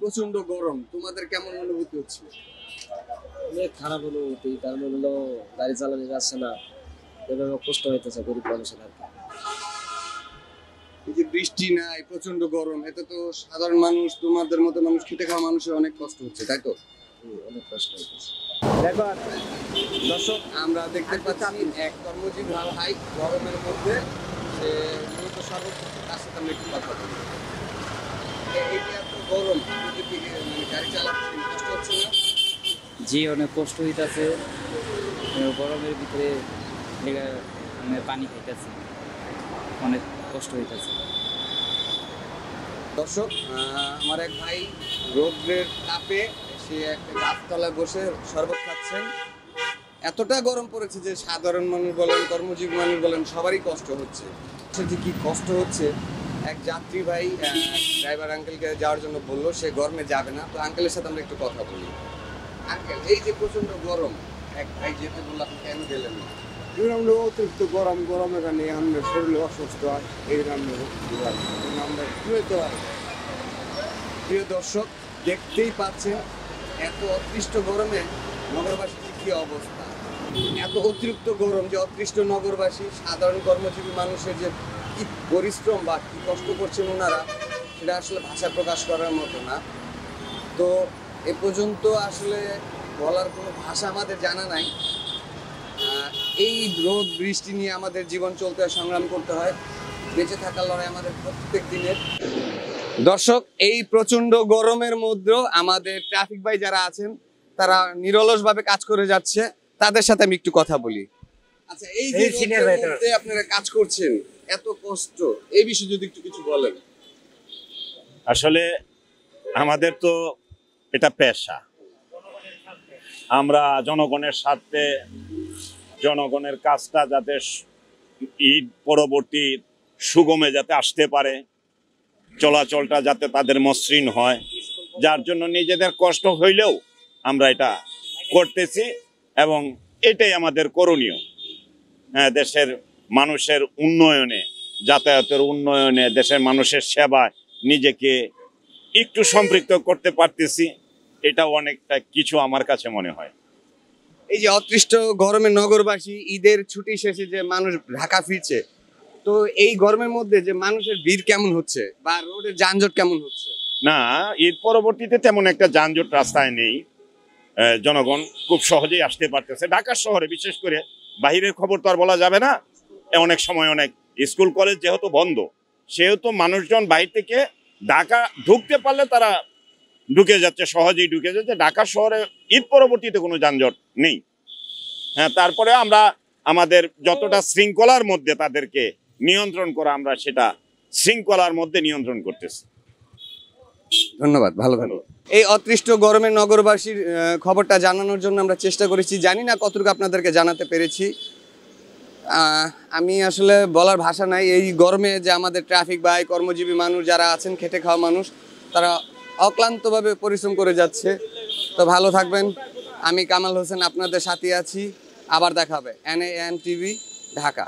প্রচন্ড গরম, তোমাদের কেমন অনুভূতি হচ্ছে? অনেক খারাপ অনুভূতি, কারণ হলো গাড়ি চালানো যাচ্ছে না, এভাবে কষ্ট হইতেছে গরিব মানুষের আর কি। এই যে বৃষ্টি নাই, প্রচন্ড গরম, এতে তো সাধারণ মানুষ, তোমাদের মতো মানুষ, খেটে খাওয়া মানুষের অনেক কষ্ট হচ্ছে, তাই তো? অনেক কষ্ট হইতেছে। দেখো দর্শক, আমরা দেখতে পাচ্ছি এক কর্মজীবী ভাই গরমের মধ্যে সে মূলত সর্বোচ্চ তার সাথে আমরা একটু কথা বলি। এটা এত গরম, আপনি যদি গাড়ি চালাচ্ছেন কষ্ট হচ্ছে না? জি, অনেক কষ্ট হইতেছে, গরমের ভিতরে পানি খাইতেছি, অনেক কষ্ট হইতেছে। দর্শক, আমার এক ভাই রোদ্রের তাপে সে একটা গাছতলায় বসে শরবত খাচ্ছেন। এতটা গরম পড়েছে যে সাধারণ মানুষ বলেন, কর্মজীবী মানুষ বলেন, সবারই কষ্ট হচ্ছে। যে কি কষ্ট হচ্ছে, এক যাত্রী ভাই ড্রাইভার আঙ্কেলকে যাওয়ার জন্য বললো, সে গরমে যাবে না। তো আঙ্কেলের সাথে আমরা একটু কথা বলি। আঙ্কেল, এই যে প্রচন্ড গরম, এক ভাই যেতে বললো, আপনি কেন গেলেন না? আমরা অতিরিক্ত গরমের কারণে আমাদের শরীরে অসুস্থ হয়, এই আমরা শুয়েতে পারি। প্রিয় দর্শক, দেখতেই পাচ্ছেন এত অতৃষ্ট গরমে নগরবাসীর কি অবস্থা। এত অতিরিক্ত গরম যে অতৃষ্ট নগরবাসী, সাধারণ কর্মজীবী মানুষের যে কি পরিশ্রম বা কি কষ্ট করছেন ওনারা, সেটা আসলে ভাষা প্রকাশ করার মতো না। তো এ পর্যন্ত আসলে বলার কোনো ভাষা আমাদের জানা নাই। এই রোদ বৃষ্টি নিয়ে আমাদের জীবন চলতে হয়, সংগ্রাম করতে হয়, বেঁচে থাকার লড়াই আমাদের প্রত্যেক দিনের। দর্শক, এই প্রচন্ড গরমের মধ্যেও আমাদের ট্রাফিক ভাই যারা আছেন তারা নিরলস ভাবে কাজ করে যাচ্ছে, তাদের সাথে আমি একটু কথা বলি। আচ্ছা, এই যে রোদের মধ্যে আপনারা কাজ করছেন, এত কষ্ট, এই বিষয়ে যদি একটু কিছু বলেন। আসলে আমাদের তো এটা পেশা, আমরা জনগণের স্বার্থে জনগণের কাজটা যাতে ঈদ পরবর্তী সুগমে যাতে আসতে পারে, চলাচলটা যাতে তাদের মসৃণ হয়, যার জন্য নিজেদের কষ্ট হইলেও আমরা এটা করতেছি এবং এটাই আমাদের করণীয়। হ্যাঁ, দেশের মানুষের উন্নয়নে, যাতায়াতের উন্নয়নে, দেশের মানুষের সেবায় নিজেকে একটু সম্পৃক্ত করতে পারতেছি, এটা অনেকটা কিছু আমার কাছে মনে হয়। এই যে অতৃষ্ট গরমে নগরবাসী ঈদের ছুটি শেষে যে মানুষ ঢাকা ফিরছে, তো এই গরমের মধ্যে যে মানুষের ভিড় কেমন হচ্ছে বা রোডের যানজট কেমন হচ্ছে? না, ঈদ পরবর্তীতে তেমন একটা যানজট রাস্তায় নেই, জনগণ খুব সহজেই আসতে পারতেছে। ঢাকা শহরে বিশেষ করে, বাহিরের খবর তো আর বলা যাবে না, অনেক সময় অনেক স্কুল কলেজ যেহেতু বন্ধ, সেহেতু মানুষজন বাইরে থেকে ঢাকা ঢুকতে পারলে তারা ঢুকে যাচ্ছে, সহজেই ঢুকে যাচ্ছে। ঢাকা শহরে ঈদ পরবর্তীতে কোনো যানজট নেই। হ্যাঁ, তারপরে আমরা আমাদের যতটা শৃঙ্খলার মধ্যে তাদেরকে নিয়ন্ত্রণ করা, আমরা সেটা শৃঙ্খলার মধ্যে নিয়ন্ত্রণ করতেছি। ধন্যবাদ, ভালো ভালো। এই অতৃষ্ট গরমে নগরবাসীর খবরটা জানানোর জন্য আমরা চেষ্টা করেছি, জানি না কতটুকু আপনাদেরকে জানাতে পেরেছি। আমি আসলে বলার ভাষা নাই। এই গরমে যে আমাদের ট্রাফিক ভাই, কর্মজীবী মানুষ যারা আছেন, খেটে খাওয়া মানুষ, তারা অক্লান্তভাবে পরিশ্রম করে যাচ্ছে। তো ভালো থাকবেন। আমি কামাল হোসেন আপনাদের সাথে আছি, আবার দেখা হবে। NAN TV, Dhaka.